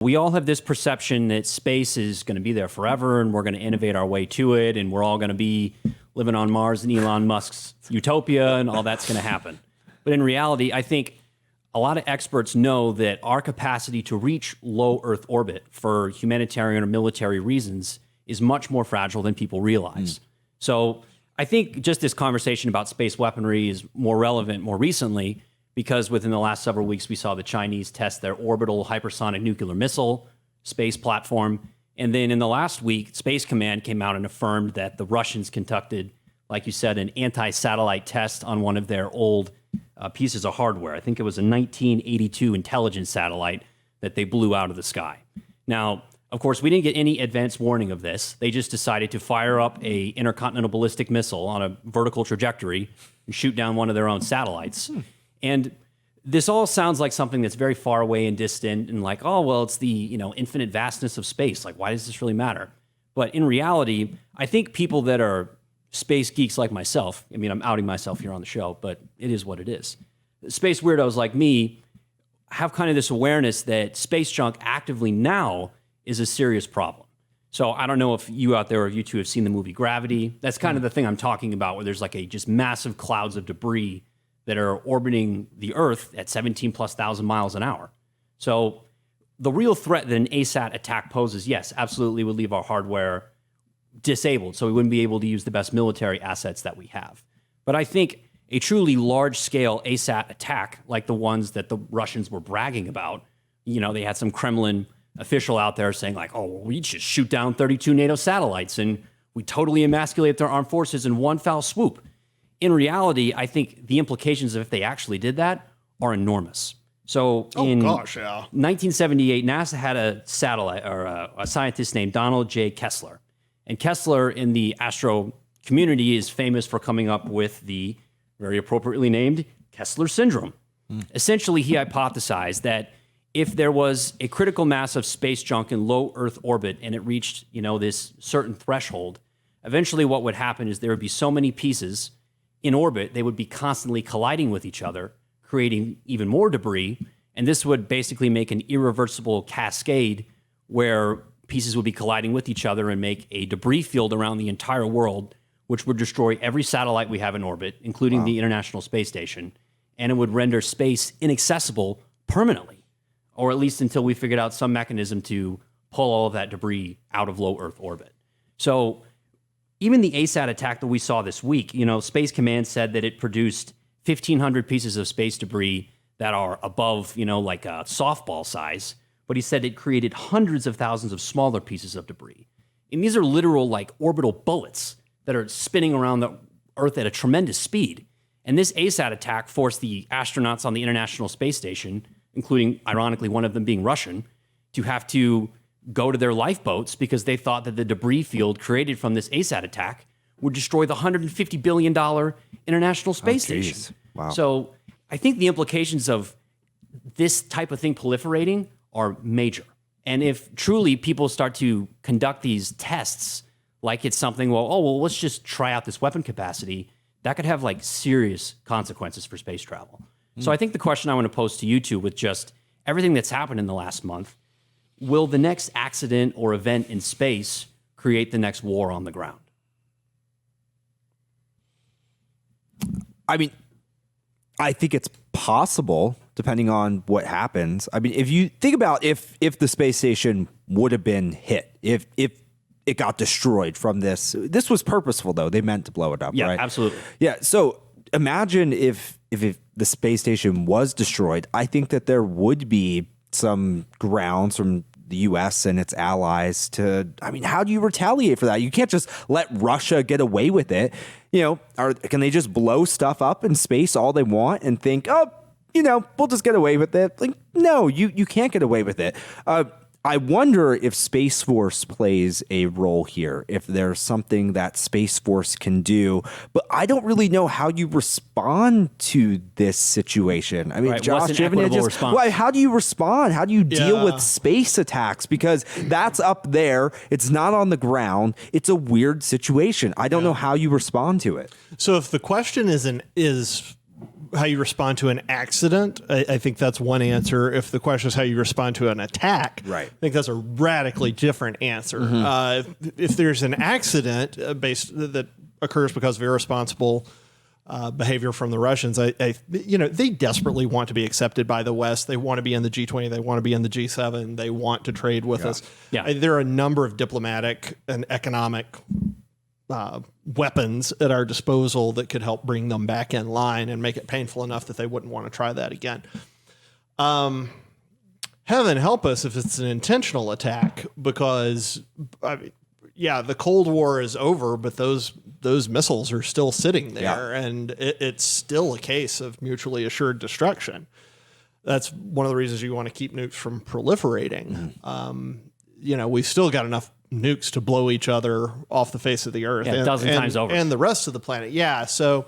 We all have this perception that space is going to be there forever and we're going to innovate our way to it and we're all going to be living on Mars and Elon Musk's utopia and all that's going to happen. But in reality, I think a lot of experts know that our capacity to reach low Earth orbit for humanitarian or military reasons is much more fragile than people realize. So I think just this conversation about space weaponry is more relevant more recently because within the last several weeks, we saw the Chinese test their orbital hypersonic nuclear missile space platform. And then in the last week, Space Command came out and affirmed that the Russians conducted, like you said, an anti-satellite test on one of their old pieces of hardware. I think it was a 1982 intelligence satellite that they blew out of the sky. Now, of course, we didn't get any advance warning of this. They just decided to fire up a intercontinental ballistic missile on a vertical trajectory and shoot down one of their own satellites. And this all sounds like something that's very far away and distant and like, oh, well, it's the infinite vastness of space. Like, why does this really matter? But in reality, I think people that are space geeks like myself, I mean, I'm outing myself here on the show, but it is what it is. Space weirdos like me have kind of this awareness that space junk actively now is a serious problem. So I don't know if you out there or you two have seen the movie Gravity. That's kind of the thing I'm talking about, where there's like just massive clouds of debris that are orbiting the Earth at 17,000+ miles an hour. So the real threat that an ASAT attack poses, yes, absolutely would leave our hardware disabled, so we wouldn't be able to use the best military assets that we have. But I think a truly large-scale ASAT attack, like the ones that the Russians were bragging about, they had some Kremlin official out there saying like, oh, well, we just shoot down 32 NATO satellites and we totally emasculate their armed forces in one foul swoop. In reality, I think the implications of if they actually did that are enormous. So in 1978, NASA had a satellite or a scientist named Donald J. Kessler. And Kessler in the astro community is famous for coming up with the very appropriately named Kessler syndrome. Essentially, he hypothesized that if there was a critical mass of space junk in low Earth orbit and it reached, this certain threshold, eventually what would happen is there would be so many pieces in orbit, they would be constantly colliding with each other, creating even more debris. And this would basically make an irreversible cascade where pieces would be colliding with each other and make a debris field around the entire world, which would destroy every satellite we have in orbit, including the International Space Station. And it would render space inaccessible permanently, or at least until we figured out some mechanism to pull all of that debris out of low Earth orbit. So even the ASAT attack that we saw this week, Space Command said that it produced 1,500 pieces of space debris that are above, like a softball size. But he said it created hundreds of thousands of smaller pieces of debris. And these are literal, like, orbital bullets that are spinning around the Earth at a tremendous speed. And this ASAT attack forced the astronauts on the International Space Station, including, ironically, one of them being Russian, to have to go to their lifeboats because they thought that the debris field created from this ASAT attack would destroy the $150 billion International Space Station. Wow. So I think the implications of this type of thing proliferating are major. And if truly people start to conduct these tests like it's something, let's just try out this weapon capacity, that could have like serious consequences for space travel. So I think the question I want to pose to you two with just everything that's happened in the last month, will the next accident or event in space create the next war on the ground? I mean, I think it's possible, depending on what happens. I mean, if you think about if the space station would have been hit, if it got destroyed from this was purposeful, though. They meant to blow it up, yeah, right? Absolutely. Yeah, so imagine if the space station was destroyed. I think that there would be some grounds from the U.S. and its allies to, I mean, how do you retaliate for that? You can't just let Russia get away with it. Can they just blow stuff up in space all they want and think, we'll just get away with it? Like, no, you can't get away with it. I wonder if Space Force plays a role here, if there's something that Space Force can do. But I don't really know how you respond to this situation. I mean, right, Josh, do you have any ideas? How do you respond? How do you deal with space attacks? Because that's up there. It's not on the ground. It's a weird situation. I don't know how you respond to it. So if the question is how you respond to an accident, I think that's one answer. If the question is how you respond to an attack, Right. I think that's a radically different answer. If there's an accident that occurs because of irresponsible behavior from the Russians, they desperately want to be accepted by the West. They want to be in the G20. They want to be in the G7. They want to trade with us. Yeah. There are a number of diplomatic and economic weapons at our disposal that could help bring them back in line and make it painful enough that they wouldn't want to try that again. Heaven help us if it's an intentional attack, because the Cold War is over, but those missiles are still sitting there, and it's still a case of mutually assured destruction. That's one of the reasons you want to keep nukes from proliferating. We've still got enough nukes to blow each other off the face of the earth, a dozen times over, and the rest of the planet. Yeah, so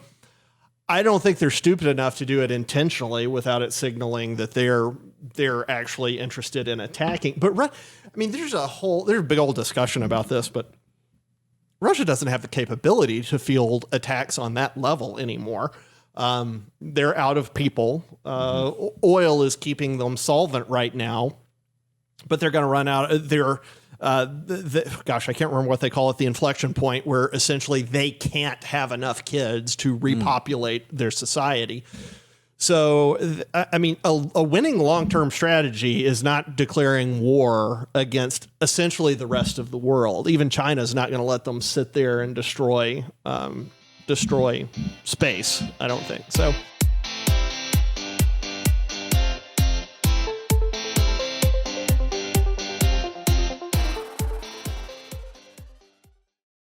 I don't think they're stupid enough to do it intentionally without it signaling that they're actually interested in attacking. But there's a big old discussion about this, but Russia doesn't have the capability to field attacks on that level anymore. They're out of people. Oil is keeping them solvent right now, but they're going to run out. I can't remember what they call it, the inflection point where essentially they can't have enough kids to repopulate their society. So, a winning long-term strategy is not declaring war against essentially the rest of the world. Even China's not going to let them sit there and destroy space, I don't think. So